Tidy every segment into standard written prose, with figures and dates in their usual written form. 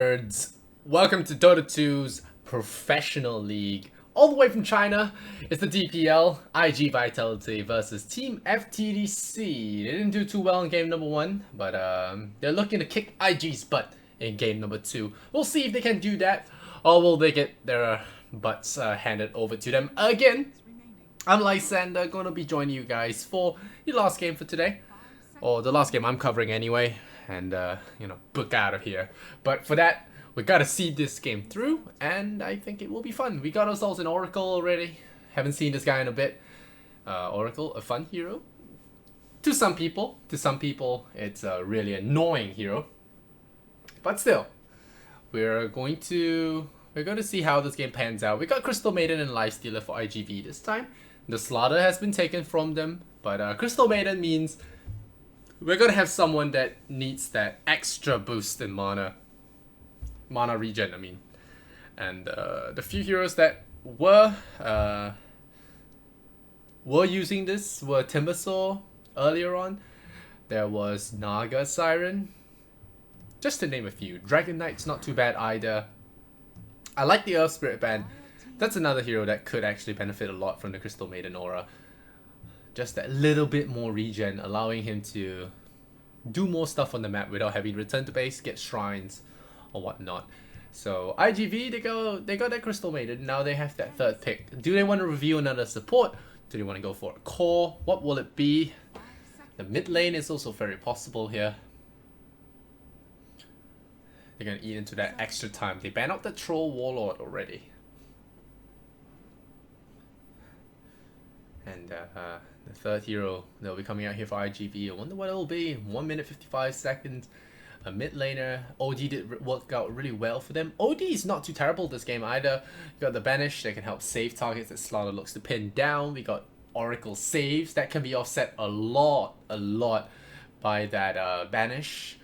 Nerds. Welcome to Dota 2's Professional League. All the way from China, it's the DPL, iG.Vitality versus Team FTD.C. They didn't do too well in game number 1, but they're looking to kick iG's butt in game number 2. We'll see if they can do that, or will they get their butts handed over to them again. I'm Lysander, gonna be joining you guys for the last game for today. Or the last game I'm covering anyway, and book out of here. But for that, we gotta see this game through, and I think it will be fun. We got ourselves an Oracle already. Haven't seen this guy in a bit. Oracle, a fun hero. To some people, it's a really annoying hero. But still, we're going to see how this game pans out. We got Crystal Maiden and Lifestealer for iG.V this time. The Slaughter has been taken from them, but Crystal Maiden means we're gonna have someone that needs that extra boost in mana regen, I mean. And the few heroes that were using this were Timbersaw earlier on. There was Naga Siren, just to name a few. Dragon Knight's not too bad either. I like the Earth Spirit Band. That's another hero that could actually benefit a lot from the Crystal Maiden aura. Just that little bit more regen, allowing him to do more stuff on the map without having to return to base, get shrines, or whatnot. So iG.V, they got that Crystal Maiden. Now they have that third pick. Do they want to review another support? Do they want to go for a core? What will it be? The mid lane is also very possible here. They're gonna eat into that extra time. They ban out the Troll Warlord already. And the third hero that'll be coming out here for iG.V. I wonder what it'll be. 1 minute 55 seconds. A mid laner. OD did work out really well for them. OD is not too terrible this game either. You got the Banish that can help save targets that Slaughter looks to pin down. We got Oracle saves that can be offset a lot by that Banish.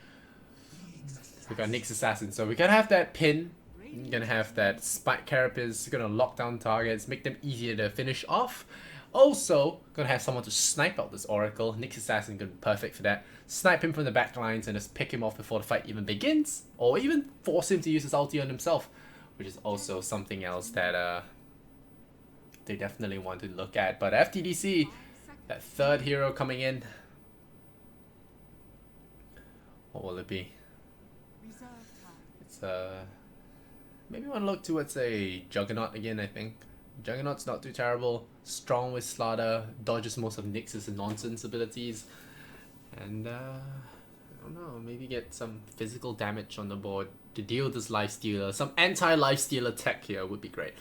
We got Nyx Assassin, so we're gonna have that pin. We're gonna have that Spike Carapace, gonna lock down targets, make them easier to finish off. Also, gonna have someone to snipe out this Oracle. Nyx Assassin gonna be perfect for that. Snipe him from the back lines and just pick him off before the fight even begins, or even force him to use his ulti on himself, which is also something else that they definitely want to look at. But FTD.C, that third hero coming in, what will it be? It's maybe want to look towards a Juggernaut again. I think Juggernaut's not too terrible. Strong with Slaughter, dodges most of Nyx's nonsense abilities, and I don't know, maybe get some physical damage on the board to deal with this Lifestealer. Some anti-Lifestealer tech here would be great.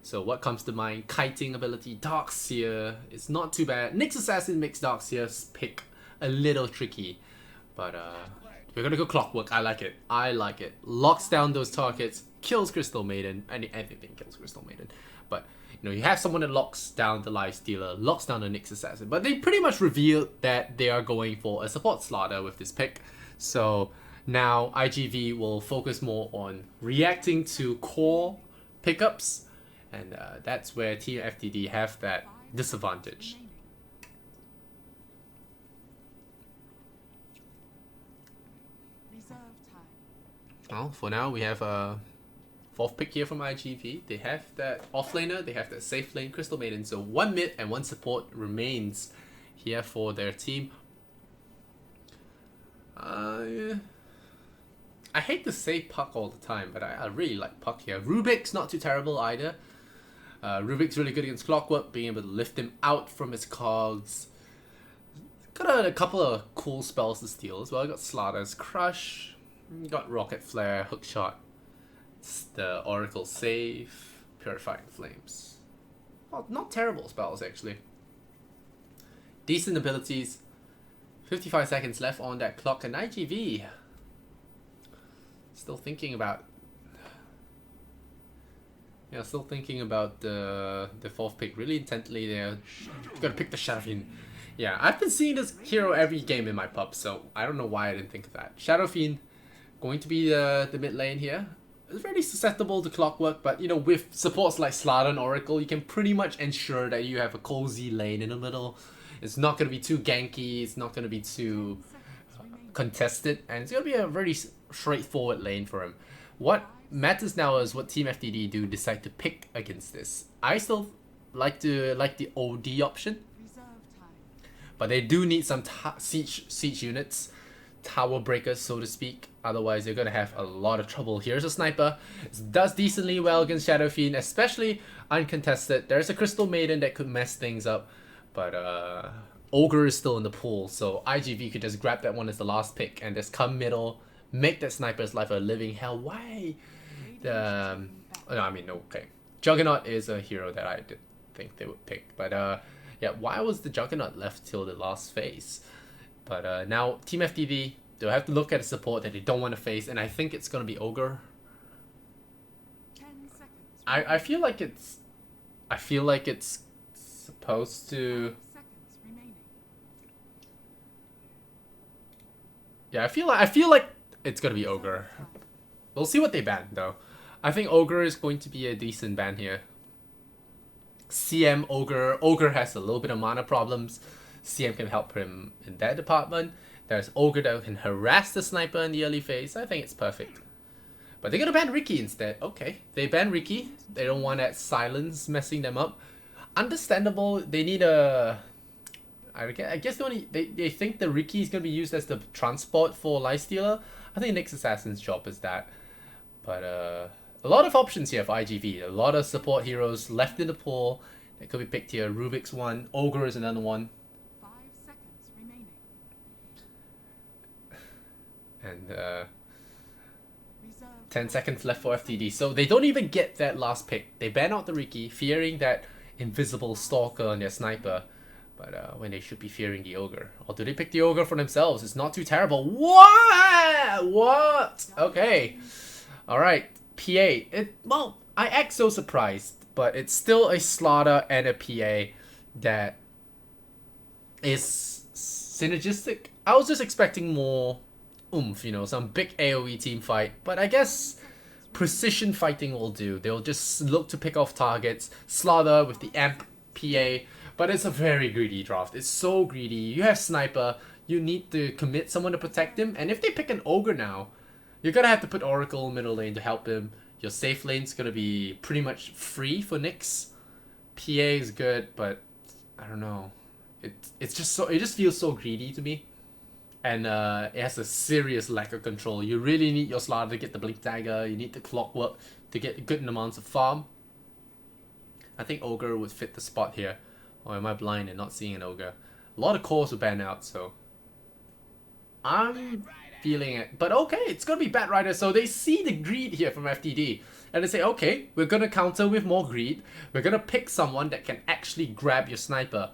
So what comes to mind? Kiting ability, Darkseer. It's not too bad. Nyx Assassin makes Darkseer's pick a little tricky, but we're gonna go Clockwork. I like it. Locks down those targets, kills Crystal Maiden. Anything kills Crystal Maiden. But you have someone that locks down the Lifestealer, locks down the Nyx Assassin. But they pretty much revealed that they are going for a support Slaughter with this pick. So now iG.V will focus more on reacting to core pickups, and that's where Team FTD have that disadvantage. Well, for now we have a fourth pick here from iG.V. They have that offlaner, they have that safe lane, Crystal Maiden. So 1 mid and 1 support remains here for their team. I hate to say Puck all the time, but I really like Puck here. Rubik's not too terrible either. Rubik's really good against Clockwork, being able to lift him out from his cogs. Got a couple of cool spells to steal as well. Got Slaughter's Crush. Got Rocket Flare, Hookshot, the Oracle Save, Purifying Flames. Well, not terrible spells actually. Decent abilities. 55 seconds left on that clock, and iG.V still thinking about the fourth pick really intently there. Gotta pick the Shadow Fiend. Yeah, I've been seeing this hero every game in my pub, so I don't know why I didn't think of that. Shadow Fiend going to be the mid lane here. It's very susceptible to Clockwork, but with supports like Slaughter and Oracle, you can pretty much ensure that you have a cozy lane in the middle. It's not going to be too ganky, it's not going to be too contested, and it's going to be a very straightforward lane for him. What matters now is what Team FTD do decide to pick against this. I still like the OD option, but they do need some siege units, tower breakers, so to speak. Otherwise, they're gonna have a lot of trouble. Here's a sniper. It does decently well against Shadow Fiend, especially uncontested. There's a Crystal Maiden that could mess things up, but Ogre is still in the pool, so iG.V could just grab that one as the last pick and just come middle, make that sniper's life a living hell. Why? No, I mean, okay. Juggernaut is a hero that I did think they would pick, but yeah, why was the Juggernaut left till the last phase? But now Team FTD, they'll have to look at a support that they don't want to face, and I think it's gonna be Ogre. I feel like it's supposed to. Yeah, I feel like it's gonna be Ogre. We'll see what they ban though. I think Ogre is going to be a decent ban here. CM Ogre. Ogre has a little bit of mana problems. CM can help him in that department. There's Ogre that can harass the sniper in the early phase. I think it's perfect. But they're gonna ban Riki instead. Okay, they ban Riki. They don't want that silence messing them up. Understandable. They need a. I guess they think the Riki is gonna be used as the transport for Lifestealer. I think Nyx Assassin's job is that. But a lot of options here for iG.V. A lot of support heroes left in the pool that could be picked here. Rubik's one. Ogre is another one. 5 seconds remaining. And 10 seconds left for FTD. So they don't even get that last pick. They ban out the Riki, fearing that invisible stalker on their sniper. But when they should be fearing the Ogre. Or do they pick the Ogre for themselves? It's not too terrible. What? What? Okay. Alright. PA. Well, I act so surprised. But it's still a Slaughter and a PA that is synergistic. I was just expecting more oomph, you know, some big AoE team fight. But I guess precision fighting will do. They'll just look to pick off targets. Slaughter with the amp PA. But it's a very greedy draft. It's so greedy. You have Sniper. You need to commit someone to protect him. And if they pick an Ogre now, you're going to have to put Oracle middle lane to help him. Your safe lane's going to be pretty much free for Nyx. PA is good, but I don't know. It's just so, it just feels so greedy to me. And it has a serious lack of control. You really need your Slaughter to get the Blink Dagger. You need the Clockwork to get good amounts of farm. I think Ogre would fit the spot here. Or am I blind and not seeing an Ogre? A lot of cores were banned out, so I'm feeling it. But okay, it's gonna be Bat Rider, so they see the greed here from FTD. And they say, okay, we're gonna counter with more greed. We're gonna pick someone that can actually grab your sniper.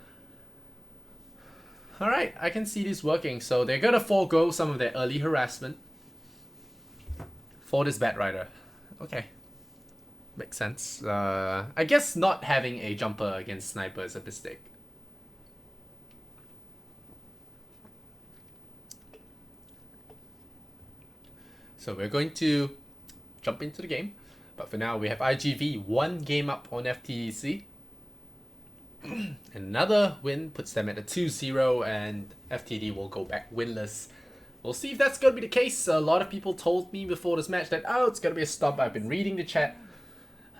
Alright, I can see this working. So they're gonna forego some of their early harassment for this Bat Rider. Okay. Makes sense. I guess not having a jumper against Sniper is a mistake. So we're going to jump into the game. But for now, we have iG.V 1 game up on FTD.C. Another win puts them at a 2-0 and FTD will go back winless. We'll see if that's going to be the case. A lot of people told me before this match that, oh, it's going to be a stop. I've been reading the chat.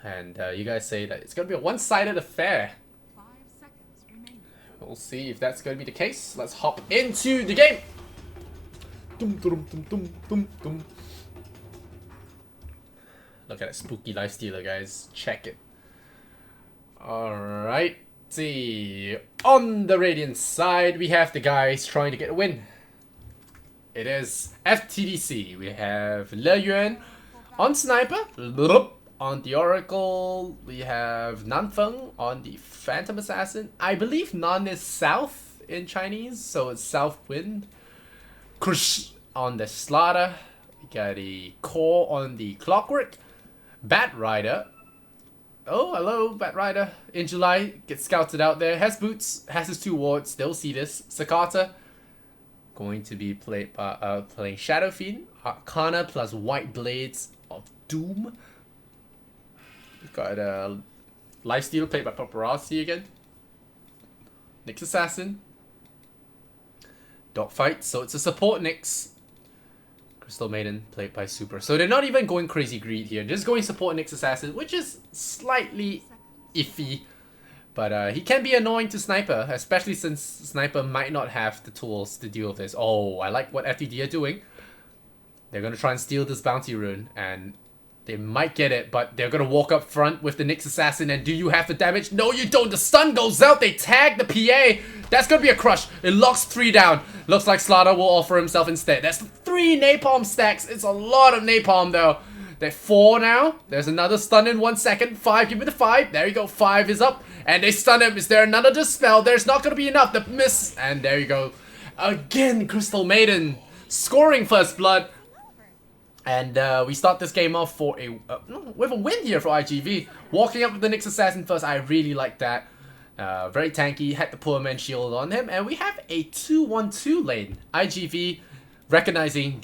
And you guys say that it's going to be a one-sided affair. 5 seconds remaining. We'll see if that's going to be the case. Let's hop into the game. Look at that spooky Lifestealer, guys. Check it. Alright. See. On the Radiant side, we have the guys trying to get a win. It is FTD.C. We have Le Yuan on Sniper. On the Oracle, we have Nanfeng on the Phantom Assassin. I believe Nan is south in Chinese, so it's south wind. Krush on the Slaughter. We got a Core on the Clockwork. Bat Rider. Oh, hello, Bat Rider. In July, gets scouted out there. Has boots, has his 2 wards. They'll see this. Sakata. Going to be played by, playing Shadow Fiend. Arcana plus White Blades of Doom. We've got a Lifesteal played by Paparazzi again. Nyx Assassin. Dogfight, so it's a support Nyx. Crystal Maiden played by Super. So they're not even going crazy greed here. Just going support Nyx Assassin, which is slightly iffy. But he can be annoying to Sniper, especially since Sniper might not have the tools to deal with this. Oh, I like what FTD are doing. They're going to try and steal this bounty rune, and they might get it, but they're going to walk up front with the Nyx Assassin, and do you have the damage? No, you don't. The stun goes out. They tag the PA. That's going to be a crush. It locks 3 down. Looks like Slaughter will offer himself instead. That's 3 napalm stacks. It's a lot of napalm, though. They're 4 now. There's another stun in 1 second. 5, give me the 5. There you go. 5 is up. And they stun him. Is there another Dispel? There's not going to be enough. The miss. And there you go. Again, Crystal Maiden scoring first blood. And we start this game off for with a win here for iG.V. Walking up with the Nyx Assassin first. I really like that. Very tanky. Had the poor man shield on him. And we have a 2-1-2 lane. iG.V recognizing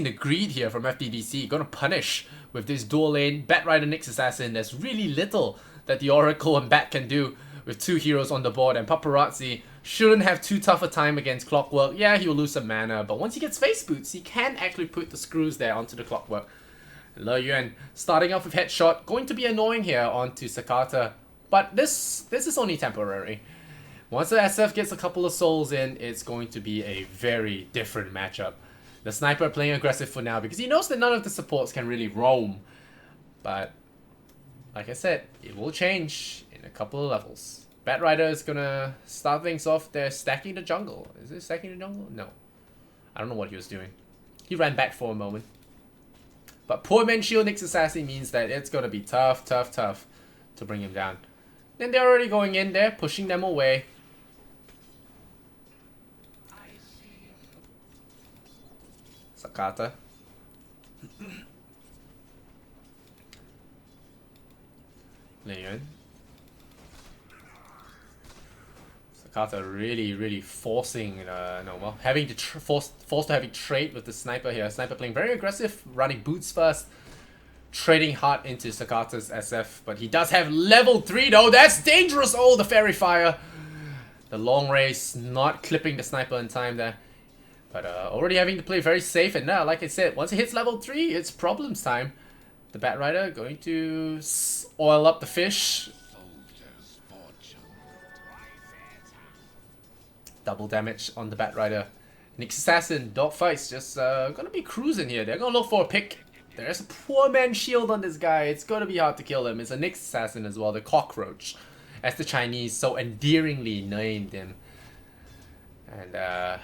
the greed here from FTD.C. Gonna punish with this dual lane Bat Rider Nyx Assassin. There's really little that the Oracle and Bat can do with 2 heroes on the board, and Paparazzi shouldn't have too tough a time against Clockwork. Yeah, he'll lose some mana, but once he gets face boots, he can actually put the screws there onto the Clockwork. Le Yuan starting off with headshot, going to be annoying here onto Sakata, but this is only temporary. Once the SF gets a couple of souls in, it's going to be a very different matchup. The Sniper playing aggressive for now because he knows that none of the supports can really roam. But, like I said, it will change in a couple of levels. Bat Rider is gonna start things off. They're stacking the jungle. Is it stacking the jungle? No. I don't know what he was doing. He ran back for a moment. But poor man shield Nyx Assassin means that it's gonna be tough to bring him down. Then they're already going in there, pushing them away. Sakata. Leon. Sakata really forcing, having to forced to having trade with the Sniper here. Sniper playing very aggressive, running boots first, trading hard into Sakata's SF, but he does have level 3 though. That's dangerous. Oh, the Fairy Fire. The long race, not clipping the Sniper in time there. But already having to play very safe, and now, like I said, once it hits level 3, it's problems time. The Bat Rider going to oil up the fish. Double damage on the Bat Rider. Nyx Assassin, dogfights, just gonna be cruising here. They're gonna look for a pick. There's a poor man shield on this guy. It's gonna be hard to kill him. It's a Nyx Assassin as well, the cockroach, as the Chinese so endearingly named him. And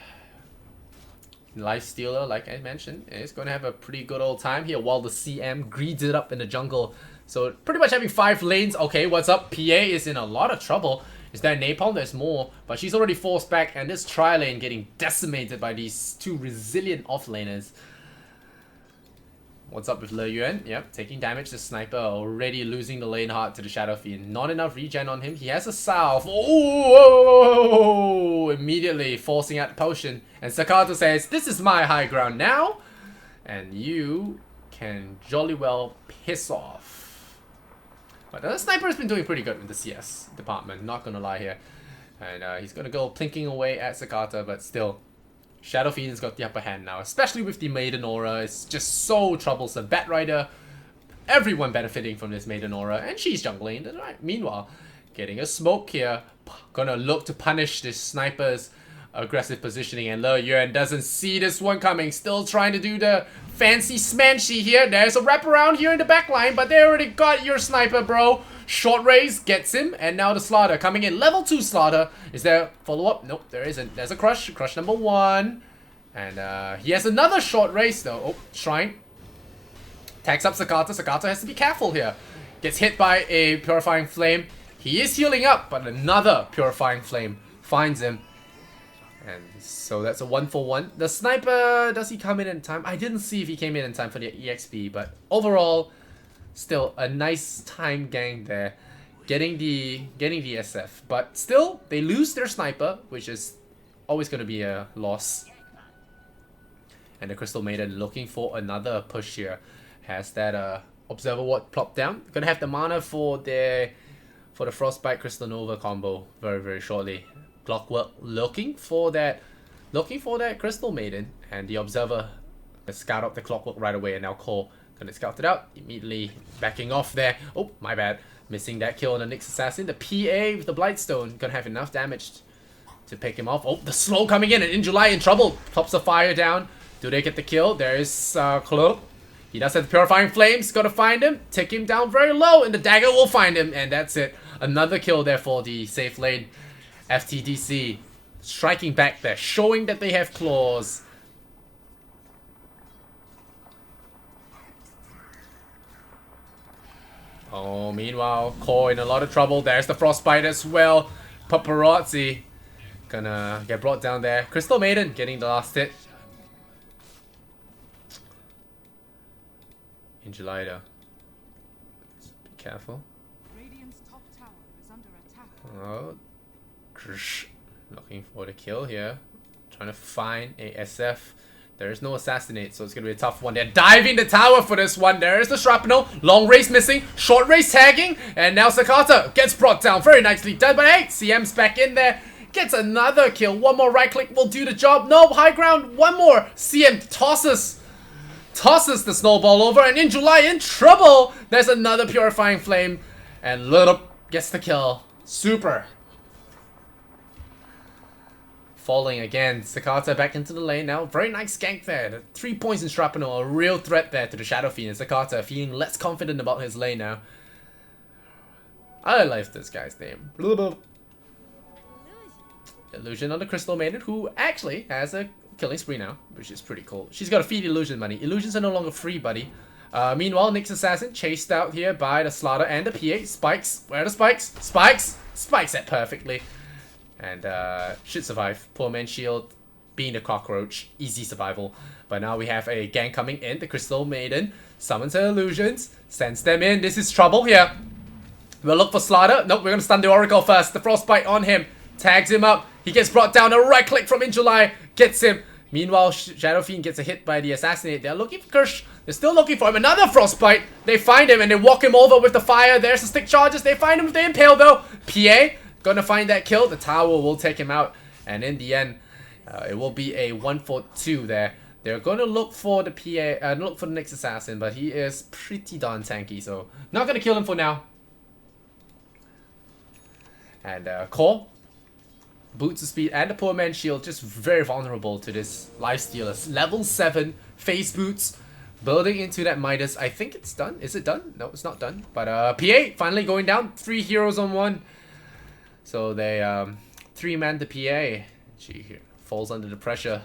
Life Stealer, like I mentioned, is going to have a pretty good old time here while the CM greeds it up in the jungle. So pretty much having 5 lanes. Okay, what's up? PA is in a lot of trouble. Is there napalm? There's more, but she's already forced back, and this tri-lane getting decimated by these 2 resilient off-laners. What's up with Le Yuan? Yep, taking damage. The Sniper already losing the lane hard to the Shadow Fiend. Not enough regen on him. He has a salve. Oh! Immediately forcing out the potion. And Sakata says, this is my high ground now. And you can jolly well piss off. But the Sniper has been doing pretty good with the CS department. Not gonna lie here. And he's gonna go plinking away at Sakata, but still. Shadow Fiend's got the upper hand now, especially with the Maiden Aura. It's just so troublesome. Bat Rider, everyone benefiting from this Maiden Aura, and she's jungling. Right. Meanwhile, getting a smoke here, gonna look to punish this Sniper's aggressive positioning, and Le Yuan doesn't see this one coming. Still trying to do the fancy smanchy here. There's a wraparound here in the backline, but they already got your Sniper, bro. Short raise gets him, and now the Slaughter coming in. Level 2 Slaughter. Is there follow-up? Nope, there isn't. There's a crush. Crush number 1. And he has another short race, though. Oh, Shrine. Tags up Sakata. Sakata has to be careful here. Gets hit by a Purifying Flame. He is healing up, but another Purifying Flame finds him. And so that's a 1-for-1. The Sniper, does he come in time? I didn't see if he came in time for the EXP, but overall, still a nice time gang there, getting the SF. But still, they lose their Sniper, which is always going to be a loss. And the Crystal Maiden looking for another push here. Has that Observer Ward plopped down. Gonna have the mana for the Frostbite Crystal Nova combo very shortly. Clockwork looking for that looking for that Crystal Maiden, and the Observer has scouted up the clockwork right away, and now Core gonna scout it out, immediately backing off there. Oh, my bad. Missing that kill on the Nyx Assassin. The PA with the Blightstone gonna have enough damage to pick him off. Oh, the slow coming in, and iG.Vitality in trouble. Pops the fire down. Do they get the kill? There is Clo. He does have the Purifying Flames. Gotta find him. Take him down very low, and the dagger will find him. And that's it. Another kill there for the safe lane. FTD.C striking back there, showing that they have claws. Oh, meanwhile, Core in a lot of trouble. There's the Frostbite as well. Paparazzi gonna get brought down there. Crystal Maiden getting the last hit. iG.Vitality though. Be careful. Radiant's top tower is under attack. Oh, looking for the kill here. Trying to find a SF. There is no assassinate, so it's gonna be a tough one. They're diving the tower for this one. There is the shrapnel. Long race missing. Short race tagging. And now Sakata gets brought down. Very nicely done. But hey, CM's back in there. Gets another kill. One more right click will do the job. No, high ground. One more. CM tosses the snowball over. And iG.Vitality in trouble. There's another Purifying Flame. And Little gets the kill. Super. Falling again. Sakata back into the lane now. Very nice gank there. The 3 points in Shrapnel. A real threat there to the Shadow Fiend. And Sakata feeling less confident about his lane now. I like this guy's name. Illusion on the Crystal Maiden, who actually has a killing spree now, which is pretty cool. She's got to feed Illusion money. Illusions are no longer free, buddy. Meanwhile, Nyx Assassin chased out here by the Slaughter and the PA. Spikes. Where are the spikes? Spikes! Spikes it perfectly. And should survive. Poor man's shield being a cockroach. Easy survival. But now we have a gang coming in. The Crystal Maiden summons her illusions. Sends them in. This is trouble here. We'll look for Slaughter. Nope, we're going to stun the Oracle first. The Frostbite on him. Tags him up. He gets brought down. A right click from iG.Vitality. Gets him. Meanwhile, Shadow Fiend gets a hit by the Assassinate. They're looking for Kirsch. They're still looking for him. Another Frostbite. They find him and they walk him over with the fire. There's the stick charges. They find him with the Impale though. PA gonna find that kill. The tower will take him out. And in the end, it will be a 1-for-2 there. They're gonna look for the PA, look for the next assassin, but he is pretty darn tanky, so not gonna kill him for now. And Core, boots of speed and the poor man's shield, just very vulnerable to this lifestealers. Level 7 face boots, building into that Midas. I think it's done. Is it done? No, it's not done. But PA finally going down. 3 heroes on 1. So they 3-man the PA. She falls under the pressure.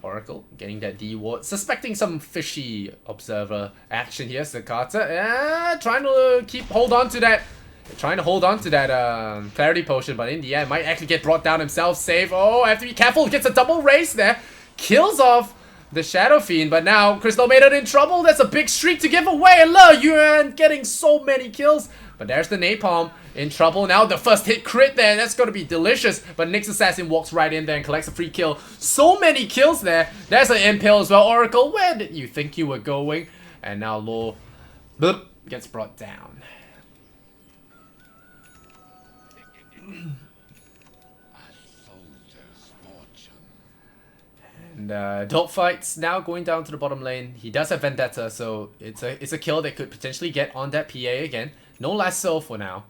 Oracle getting that D ward, suspecting some fishy observer action here. Sakata trying to hold on to that. Trying to hold on to that clarity potion, but in the end might actually get brought down himself. Save. Oh, I have to be careful. Gets a double race there. Kills off the Shadow Fiend, but now Crystal Maiden in trouble. That's a big streak to give away. And look, you're getting so many kills. But there's the Napalm in trouble now. The first hit crit there. That's going to be delicious. But Nyx Assassin walks right in there and collects a free kill. So many kills there. There's an Impale as well. Oracle, where did you think you were going? And now Law gets brought down. And Dogfight's now going down to the bottom lane. He does have Vendetta, so it's a kill that could potentially get on that PA again. No lasso for now,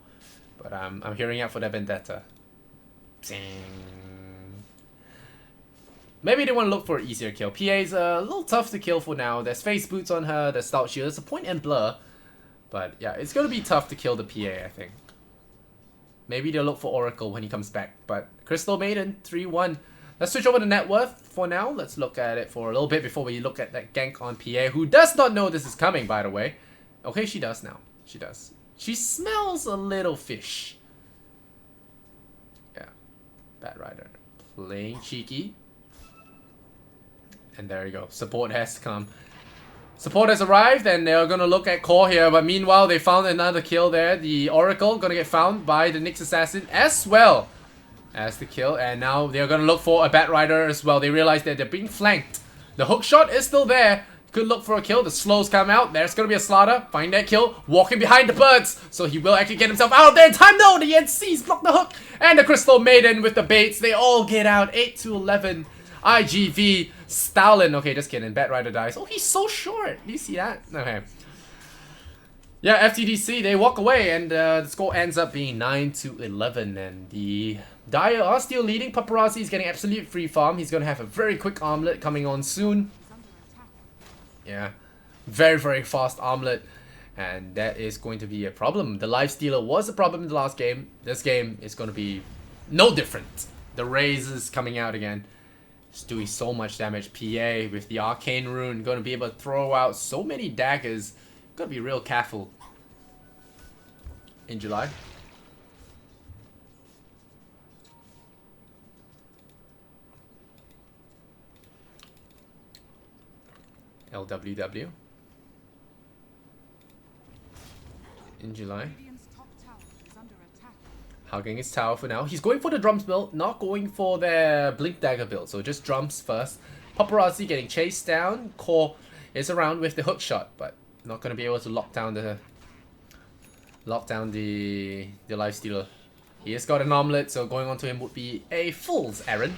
but I'm hearing out for that Vendetta. Maybe they want to look for an easier kill. PA's a little tough to kill for now. There's face boots on her, there's stout shield, there's a point and blur. But yeah, it's gonna be tough to kill the PA, I think. Maybe they'll look for Oracle when he comes back. But Crystal Maiden, 3-1. Let's switch over to net worth for now. Let's look at it for a little bit before we look at that gank on PA, who does not know this is coming, by the way. Okay, she does now. She does. She smells a little fish. Yeah. Bad Rider. Playing cheeky. And there you go. Support has come. Support has arrived and they're gonna look at Core here. But meanwhile, they found another kill there. The Oracle gonna get found by the Nyx Assassin as well as the kill. And now they're gonna look for a Bat Rider as well. They realize that they're being flanked. The hook shot is still there. could look for a kill. The slows come out. There's gonna be a slaughter. Find that kill. Walking behind the birds. So he will actually get himself out of there in time. No, the NC's blocked the hook. And the Crystal Maiden with the baits. They all get out. 8 to 11. iG.V. Stalin. Okay, just kidding. Batrider dies. Oh, he's so short. Do you see that? Okay. Yeah, FTD.C, they walk away, and the score ends up being 9 to 11, and the Dire are still leading. Paparazzi is getting absolute free farm. He's going to have a very quick armlet coming on soon. Yeah, very, very fast armlet, and that is going to be a problem. The lifestealer was a problem in the last game. This game is going to be no different. The Raze is coming out again. It's doing so much damage. PA with the Arcane Rune, going to be able to throw out so many daggers. Gotta be real careful in July. LWW in July. Hugging his tower for now. He's going for the drums build, not going for their blink dagger build. So just drums first. Paparazzi getting chased down. Core is around with the hook shot, but not gonna be able to lock down the lifestealer. He has got an omelet, so going on to him would be a fool's errand.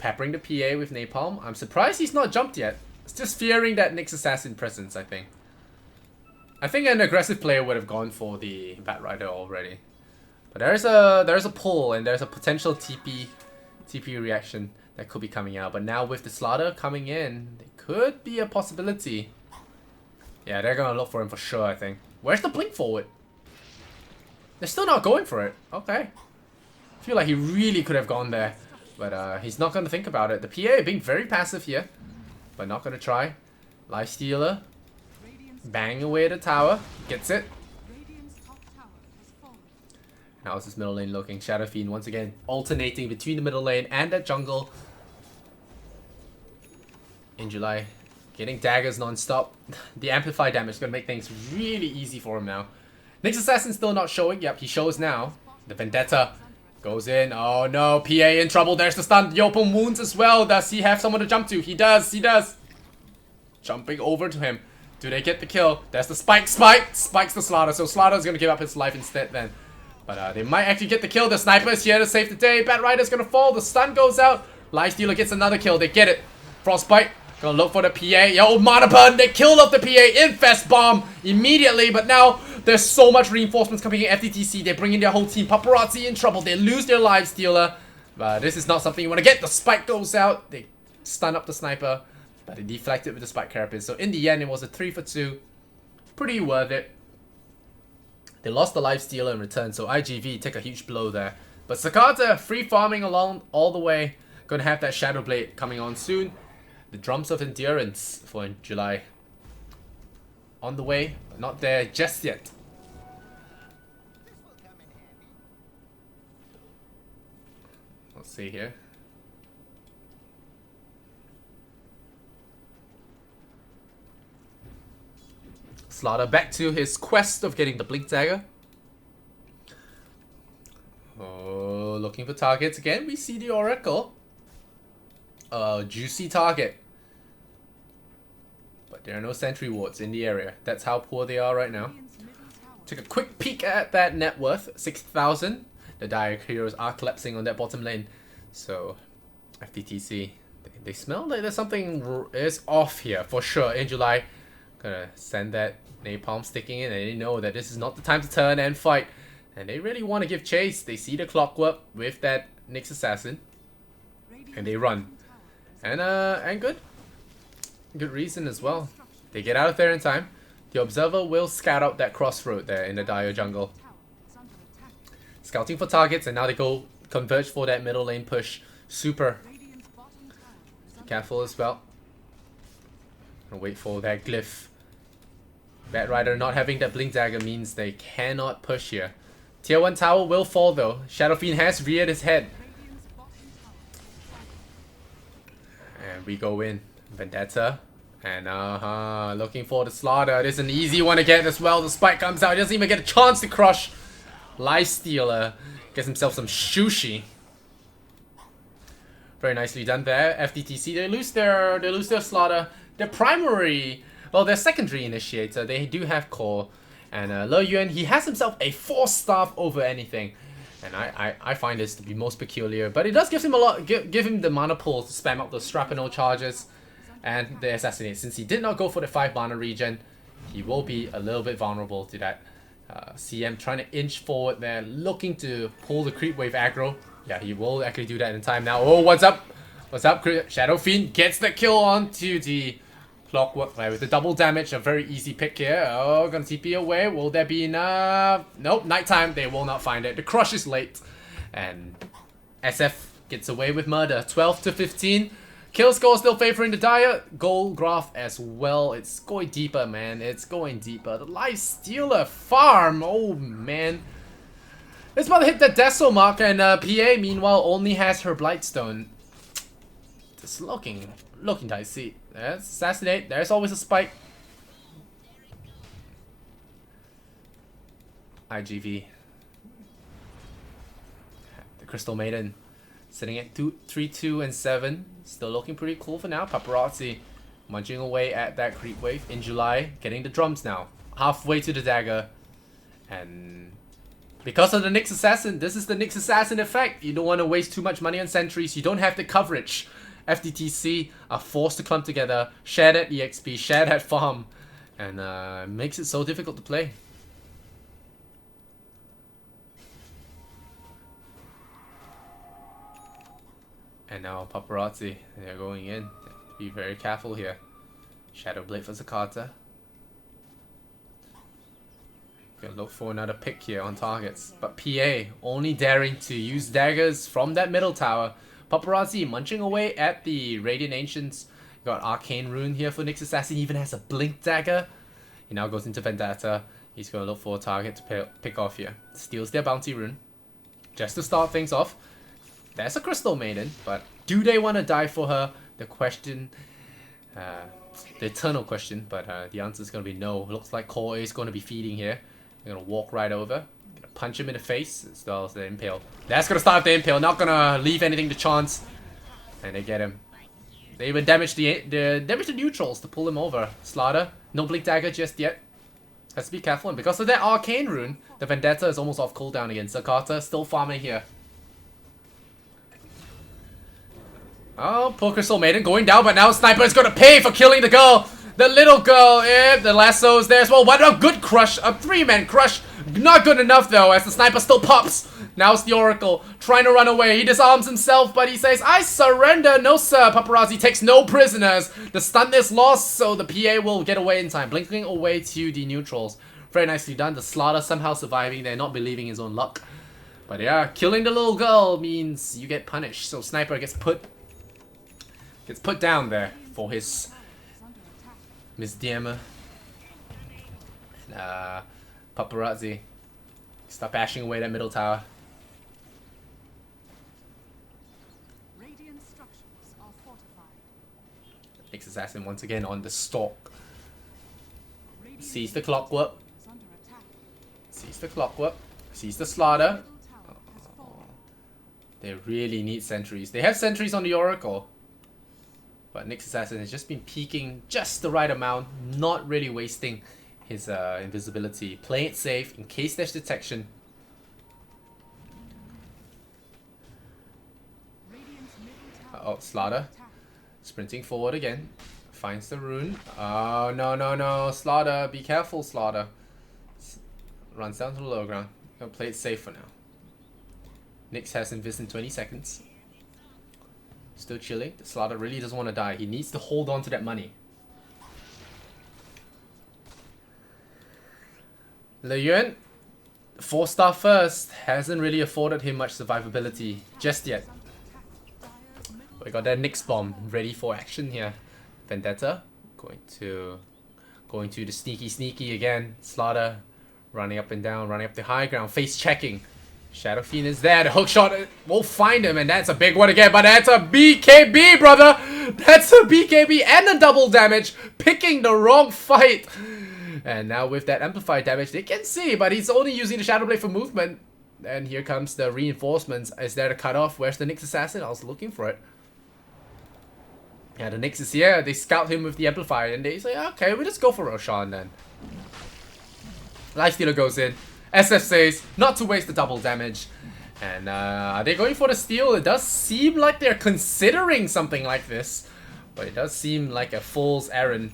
Peppering the PA with napalm. I'm surprised he's not jumped yet. It's just fearing that Nyx Assassin presence, I think. I think an aggressive player would have gone for the Batrider already. But there's a pull, and there's a potential TP reaction that could be coming out. But now with the slaughter coming in, there could be a possibility. Yeah, they're gonna look for him for sure, I think. Where's the blink forward? They're still not going for it. Okay. I feel like he really could have gone there. But he's not gonna think about it. The PA being very passive here, but not gonna try. Lifestealer. Bang away at the tower. Gets it. How's this middle lane looking? Shadow Fiend once again alternating between the middle lane and that jungle. In July, getting daggers non-stop. The amplified damage is going to make things really easy for him now. Nyx Assassin still not showing. Yep, he shows now. The Vendetta goes in. Oh no, PA in trouble. There's the stun. The open wounds as well. Does he have someone to jump to? He does. He does. Jumping over to him. Do they get the kill? There's the spike. Spikes the Slaughter. So Slaughter's going to give up his life instead then. But they might actually get the kill. The Sniper is here to save the day. Batrider's going to fall. The stun goes out. Lifestealer gets another kill. They get it. Frostbite. Gonna look for the PA. Yo, Mana Burn. They killed off the PA. Infest Bomb immediately. But now there's so much reinforcements coming in. FTD.C. They bring in their whole team. Paparazzi in trouble. They lose their Lifestealer. But this is not something you want to get. The spike goes out. They stun up the Sniper. But they deflect it with the Spike Carapace. So in the end, it was a 3 for 2. Pretty worth it. They lost the Lifestealer in return. So iG.V take a huge blow there. But Sakata free farming along all the way. Gonna have that Shadow Blade coming on soon. The Drums of Endurance for July. On the way, but not there just yet. Let's see here. Slaughter back to his quest of getting the Blink Dagger. Oh, looking for targets again. We see the Oracle. Juicy target. But there are no sentry wards in the area. That's how poor they are right now. Take a quick peek at that net worth. 6,000. The Dire heroes are collapsing on that bottom lane. So, FTD.C. They smell like there's something is off here for sure. In July, gonna send that napalm sticking in. And they know that this is not the time to turn and fight. And they really want to give chase. They see the clockwork with that Nyx Assassin. And they run. And good reason as well. They get out of there in time. The Observer will scout out that crossroad there in the Dire jungle. Scouting for targets, and now they go converge for that middle lane push. Super. Be careful as well. And wait for that glyph. Batrider not having that Blink Dagger means they cannot push here. Tier 1 tower will fall though. Shadow Fiend has reared his head. And we go in. Vendetta. And looking for the Slaughter. It is an easy one to get as well. The spike comes out. He doesn't even get a chance to crush. Lifestealer gets himself some sushi. Very nicely done there. FTD.C, they lose their slaughter. Their primary, well, their secondary initiator, they do have core. And Le Yuan, he has himself a 4-staff over anything. And I find this to be most peculiar. But it does give him a lot, give him the mana pool to spam out those Strapano charges and the assassinate. Since he did not go for the 5 mana regen, he will be a little bit vulnerable to that. CM trying to inch forward there, looking to pull the creep wave aggro. Yeah, he will actually do that in time now. Oh, what's up? What's up? Shadow Fiend gets the kill onto the Clockwork with the double damage. A very easy pick here. Oh, gonna TP away. Will there be enough? Nope, nighttime. They will not find it. The crush is late. And SF gets away with murder. 12 to 15. Kill score still favoring the Dire. Gold graph as well. It's going deeper, man. It's going deeper. The Life Stealer farm. Oh, man. It's about to hit the decimal mark. And PA, meanwhile, only has her Blightstone. Just looking dicey. There's Assassinate. There's always a spike. iG.V. The Crystal Maiden. Sitting at 3, 2, and 7. Still looking pretty cool for now. Paparazzi munching away at that creep wave in July. Getting the drums now. Halfway to the dagger. And because of the Nyx Assassin, this is the Nyx Assassin effect. You don't want to waste too much money on sentries. You don't have the coverage. FTD.C are forced to clump together. Share that EXP. Share that farm. And makes it so difficult to play. And now Paparazzi, they're going in. Be very careful here. Shadow Blade for Zakata. Gonna look for another pick here on targets. But PA only daring to use daggers from that middle tower. Paparazzi munching away at the Radiant Ancients. Got Arcane Rune here for Nyx Assassin. He even has a Blink Dagger. He now goes into Vendetta. He's gonna look for a target to pick off here. Steals their Bounty Rune. Just to start things off. There's a Crystal Maiden, but do they want to die for her? The question, the eternal question, but the answer is going to be no. Looks like Core is going to be feeding here. They're going to walk right over. Gonna punch him in the face as well as the Impale. That's going to start the Impale, not going to leave anything to chance. And they get him. They even damage the neutrals to pull him over. Slaughter, no Blink Dagger just yet. Has to be careful, and because of that Arcane Rune, the Vendetta is almost off cooldown again. Zakata still farming here. Oh, poor Crystal Maiden going down, but now Sniper is going to pay for killing the girl. The little girl, the lasso is there as well. What a good crush, a 3-man crush. Not good enough though, as the Sniper still pops. Now it's the Oracle, trying to run away. He disarms himself, but he says, I surrender. No sir, Paparazzi takes no prisoners. The stun is lost, so the PA will get away in time. Blinking away to the neutrals. Very nicely done. The Slaughter somehow surviving there, not believing his own luck. But yeah, killing the little girl means you get punished. So Sniper gets put down there for his misdemeanor. Paparazzi, stop bashing away that middle tower. Radiant structures are fortified. Nyx Assassin once again on the stalk. Sees the Clockwork. Sees the Clockwork. Sees the Slaughter. Oh, they really need sentries. They have sentries on the Oracle. But Nyx Assassin has just been peeking just the right amount, not really wasting his invisibility. Playing it safe in case there's detection. Oh, Slaughter. Sprinting forward again. Finds the rune. Oh, no, no, no. Slaughter, be careful, Slaughter. Runs down to the low ground. Gonna play it safe for now. Nyx has invis in 20 seconds. Still chilling. The Slaughter really doesn't want to die. He needs to hold on to that money. Le Yuan, 4-star first, hasn't really afforded him much survivability just yet. We got that Nyx bomb ready for action here. Vendetta going to the sneaky again. Slaughter running up and down, running up the high ground, face checking. Shadow Fiend is there. The hook shot will find him, and that's a big one again. But that's a BKB, brother. That's a BKB and a double damage. Picking the wrong fight. And now with that amplified damage, they can see, but he's only using the Shadow Blade for movement. And here comes the reinforcements. Is there the cutoff? Where's the Nyx Assassin? I was looking for it. Yeah, the Nyx is here. They scout him with the amplifier and they say, okay, we just go for Roshan then. Lifestealer goes in. SF says not to waste the double damage. And are they going for the steal? It does seem like they're considering something like this. But it does seem like a fool's errand.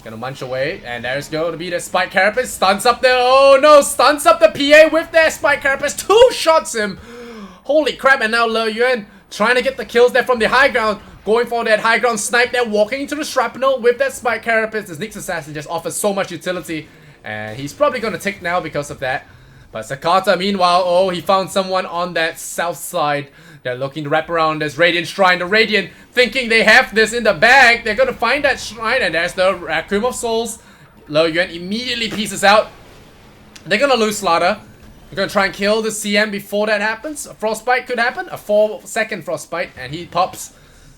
Gonna munch away. And there's going to be the Spike Carapace. Stuns up the... Oh no! Stuns up the PA with their Spike Carapace. 2 shots him! Holy crap. And now Le Yuan trying to get the kills there from the high ground. Going for that high ground snipe there. Walking into the shrapnel with that Spike Carapace. This Nyx Assassin just offers so much utility. And he's probably gonna tick now because of that. But Sakata, meanwhile, oh, he found someone on that south side. They're looking to wrap around this Radiant Shrine. The Radiant thinking they have this in the bag. They're gonna find that shrine, and there's the Requiem of Souls. Le Yuan immediately pieces out. They're gonna lose Slaughter. They're gonna try and kill the CM before that happens. A Frostbite could happen. A 4-second Frostbite, and he pops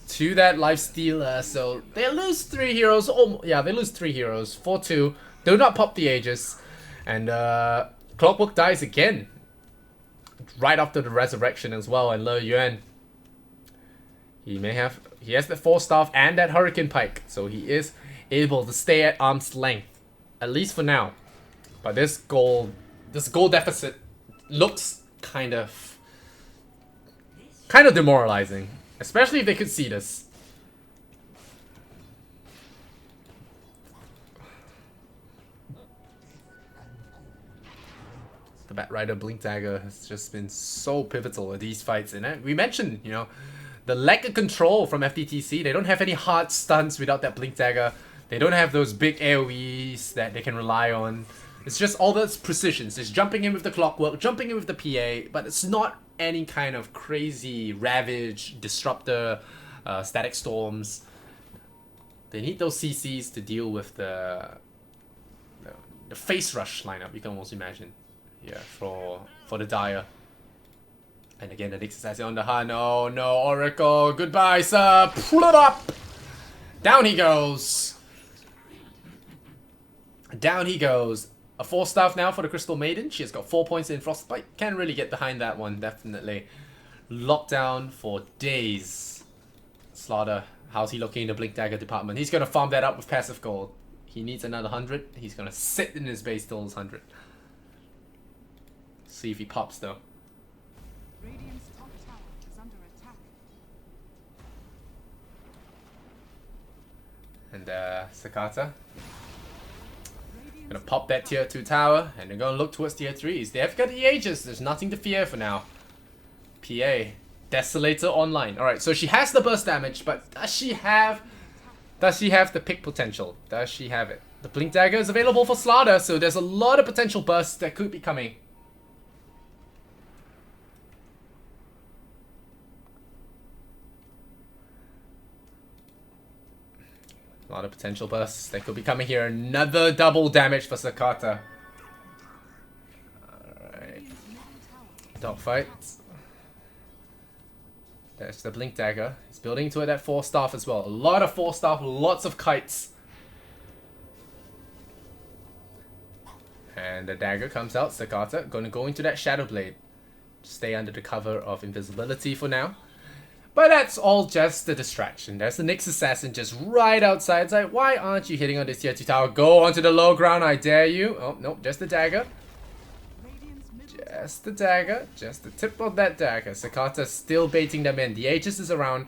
to that lifestealer. So they lose 3 heroes. Oh, yeah, they lose 3 heroes. 4-2. Do not pop the Aegis. And Clockwork dies again. Right after the resurrection as well. And Le Yuan, he has the 4-staff and that Hurricane Pike. So he is able to stay at arm's length. At least for now. But this goal deficit looks kind of demoralizing. Especially if they could see this. The Batrider Blink Dagger has just been so pivotal in these fights. And we mentioned, you know, the lack of control from FTD.C. They don't have any hard stunts without that Blink Dagger. They don't have those big AoEs that they can rely on. It's just all those precisions. It's jumping in with the Clockwork, jumping in with the PA, but it's not any kind of crazy Ravage, Disruptor, Static Storms. They need those CCs to deal with the Face Rush lineup, you can almost imagine. Yeah, for the Dire. And again, the Nyx Assassin on the hunt. Oh no, Oracle. Goodbye, sir. Pull it up. Down he goes. Down he goes. A 4-staff now for the Crystal Maiden. She has got 4 points in Frostbite. Can't really get behind that one, definitely. Lockdown for days. Slaughter. How's he looking in the Blink Dagger department? He's going to farm that up with passive gold. He needs another 100. He's going to sit in his base till his 100. See if he pops though. Radiant's top tower is under attack. And Sakata gonna pop that tier 2 tower, and they're gonna look towards tier 3s. They have got the Aegis. There's nothing to fear for now. PA Desolator online. All right, so she has the burst damage, but does she have the pick potential? Does she have it? The Blink Dagger is available for Slaughter, so there's a lot of potential bursts that could be coming. A lot of potential bursts that could be coming here. Another double damage for Sakata. Alright. Dogfight. There's the Blink Dagger. He's building to it that 4-staff as well. A lot of 4-staff, lots of kites. And the dagger comes out. Sakata gonna go into that Shadow Blade. Stay under the cover of invisibility for now. But that's all just a distraction. There's the Nyx Assassin just right outside. It's like, why aren't you hitting on this tier 2 tower? Go onto the low ground, I dare you. Oh, no, just the dagger. Just the dagger. Just the tip of that dagger. Sakata still baiting them in. The Aegis is around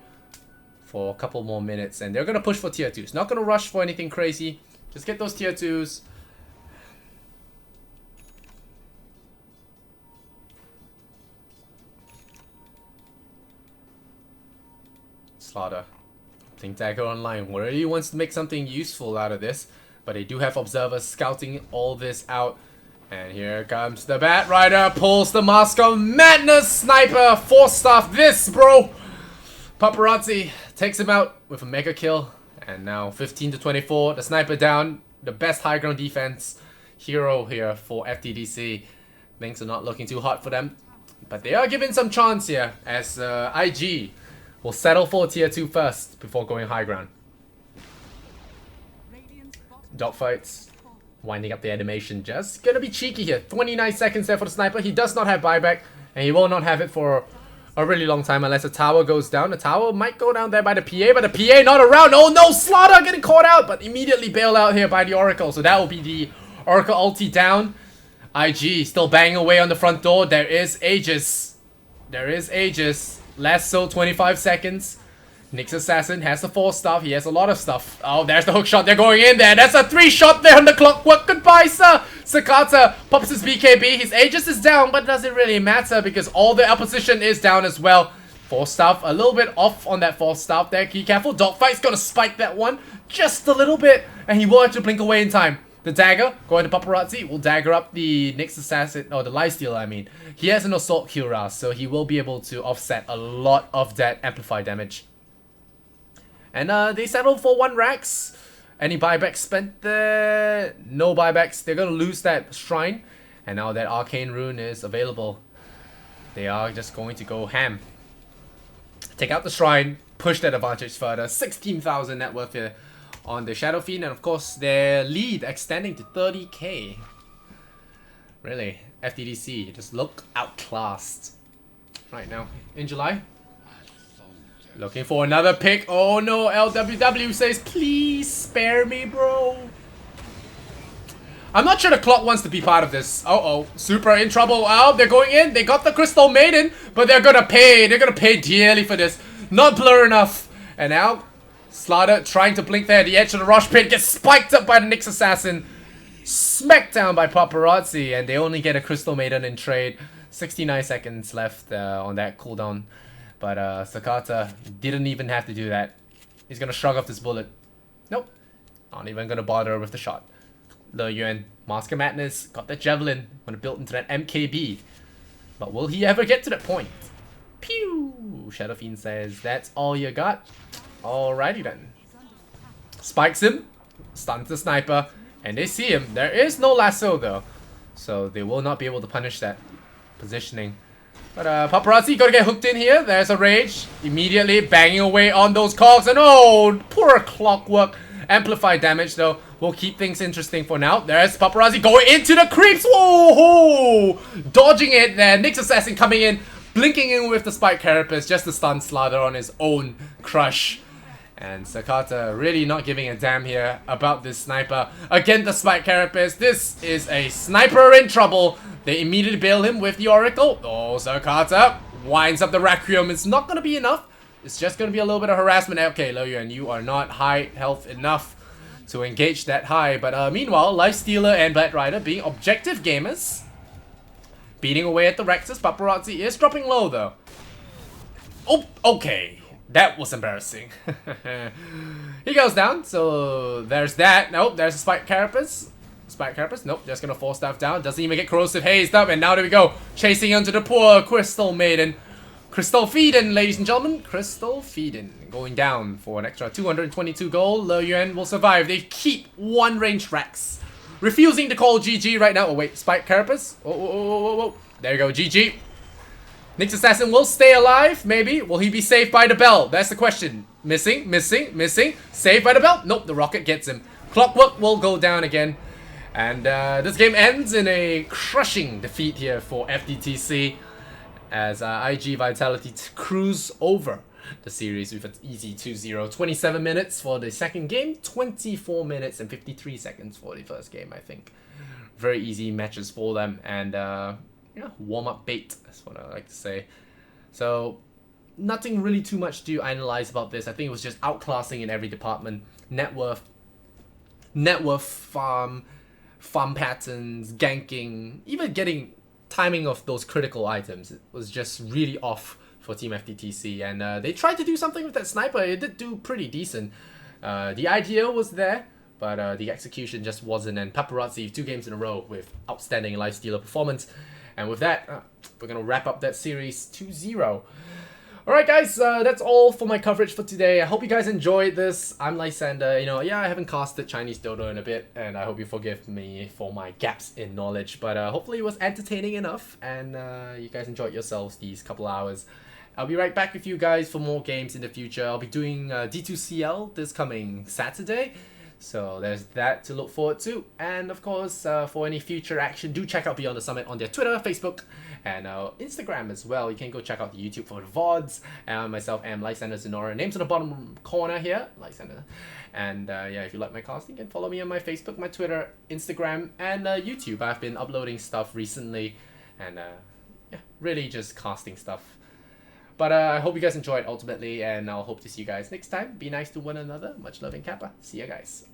for a couple more minutes. And they're going to push for tier 2s. Not going to rush for anything crazy. Just get those tier 2s. Slaughter. Blink Dagger online. Really wants to make something useful out of this. But they do have observers scouting all this out. And here comes the Batrider. Pulls the Mask of Madness. Sniper. 4-staff. This, bro. Paparazzi takes him out with a mega kill. And now 15 to 24. The sniper down. The best high ground defense hero here for FTD.C. Things are not looking too hot for them. But they are given some chance here. As IG will settle for tier 2 first before going high ground. Dogfights. Winding up the animation. Just gonna be cheeky here. 29 seconds there for the sniper. He does not have buyback. And he will not have it for a really long time unless the tower goes down. The tower might go down there by the PA, but the PA not around. Oh no, Slaughter getting caught out, but immediately bailed out here by the Oracle. So that will be the Oracle ulti down. IG still banging away on the front door. There is Aegis. There is Aegis. Last so 25 seconds. Nyx Assassin has the 4 stuff. He has a lot of stuff. Oh, there's the hook shot. They're going in there. That's a 3 shot there on the clockwork. Goodbye, sir. Sakata pops his BKB. His Aegis is down, but it doesn't really matter because all the opposition is down as well. 4 stuff. A little bit off on that 4 stuff there. Be careful. Dogfight's gonna spike that one just a little bit, and he will have to blink away in time. The dagger going to Paparazzi will dagger up the Nyx Assassin, or the Lifestealer, I mean. He has an Assault Cuirass, so he will be able to offset a lot of that Amplify damage. And they settled for 1 Rax. Any buybacks spent there? No buybacks. They're gonna lose that Shrine. And now that Arcane Rune is available, they are just going to go ham. Take out the Shrine, push that advantage further. 16,000 net worth here on the Shadow Fiend, and of course their lead extending to 30k. Really, FTD.C just look outclassed right now in July. Looking for another pick. Oh no, LWW says, please spare me, bro. I'm not sure the clock wants to be part of this. Uh-oh, super in trouble. Oh, they're going in. They got the Crystal Maiden, but they're gonna pay. They're gonna pay dearly for this. Not blur enough. And now Slaughter trying to blink there at the edge of the Rush Pit, gets spiked up by the Nyx Assassin. Smacked down by Paparazzi, and they only get a Crystal Maiden in trade. 69 seconds left on that cooldown. But Sakata didn't even have to do that. He's gonna shrug off this bullet. Nope. Not even gonna bother with the shot. Le Yuan, Mask of Madness, got that Javelin. Gonna build into that MKB. But will he ever get to that point? Pew! Shadow Fiend says, that's all you got? Alrighty then. Spikes him, stuns the sniper, and they see him. There is no lasso though, so they will not be able to punish that positioning. But Paparazzi gotta get hooked in here. There's a Rage, immediately banging away on those cogs, and oh, poor Clockwork. Amplify damage though will keep things interesting for now. There's Paparazzi going into the creeps. Whoa! Dodging it there. Nyx Assassin coming in, blinking in with the Spike Carapace just to stun Slaughter on his own crush. And Sakata really not giving a damn here about this sniper. Again, the Spike Carapace. This is a sniper in trouble. They immediately bail him with the Oracle. Oh, Sakata winds up the Requiem. It's not going to be enough. It's just going to be a little bit of harassment. Okay, Lo Yuan, you are not high health enough to engage that high. But meanwhile, Lifestealer and Bat Rider being objective gamers. Beating away at the Rexus. Paparazzi is dropping low though. Oh, okay. That was embarrassing. He goes down, so there's that. Nope, there's a Spike Carapace. Spike Carapace, nope, just gonna force stuff down. Doesn't even get Corrosive Hazed up, and now there we go. Chasing onto the poor Crystal Maiden. Crystal Feeden, ladies and gentlemen. Crystal Feeden. Going down for an extra 222 gold. Le Yuan will survive. They keep 1 range Rex. Refusing to call GG right now. Oh wait, Spike Carapace. Oh. There you go, GG. Nyx Assassin will stay alive, maybe. Will he be saved by the bell? That's the question. Missing. Saved by the bell? Nope, the rocket gets him. Clockwork will go down again. And this game ends in a crushing defeat here for FTD.C. as iG.Vitality cruise over the series with an easy 2-0. 27 minutes for the second game. 24 minutes and 53 seconds for the first game, I think. Very easy matches for them. And yeah, warm-up bait, that's what I like to say. So, nothing really too much to analyze about this. I think it was just outclassing in every department. Net worth, farm patterns, ganking, even getting timing of those critical items. It was just really off for Team FTD.C. And they tried to do something with that sniper. It did do pretty decent. The idea was there, but the execution just wasn't. And Paparazzi, 2 games in a row with outstanding Lifestealer performance. And with that, we're going to wrap up that series 2-0. Alright guys, that's all for my coverage for today. I hope you guys enjoyed this. I'm Lysander. You know, yeah, I haven't casted Chinese Dodo in a bit, and I hope you forgive me for my gaps in knowledge. But hopefully it was entertaining enough, and you guys enjoyed yourselves these couple hours. I'll be right back with you guys for more games in the future. I'll be doing D2CL this coming Saturday. So there's that to look forward to. And of course, for any future action, do check out Beyond the Summit on their Twitter, Facebook, and Instagram as well. You can go check out the YouTube for the VODs. And myself am Lysander Zenora. Name's on the bottom corner here, Lysander. And yeah, if you like my casting, you can follow me on my Facebook, my Twitter, Instagram, and YouTube. I've been uploading stuff recently, and yeah, really just casting stuff. But I hope you guys enjoyed ultimately, and I'll hope to see you guys next time. Be nice to one another. Much love and Kappa. See you guys.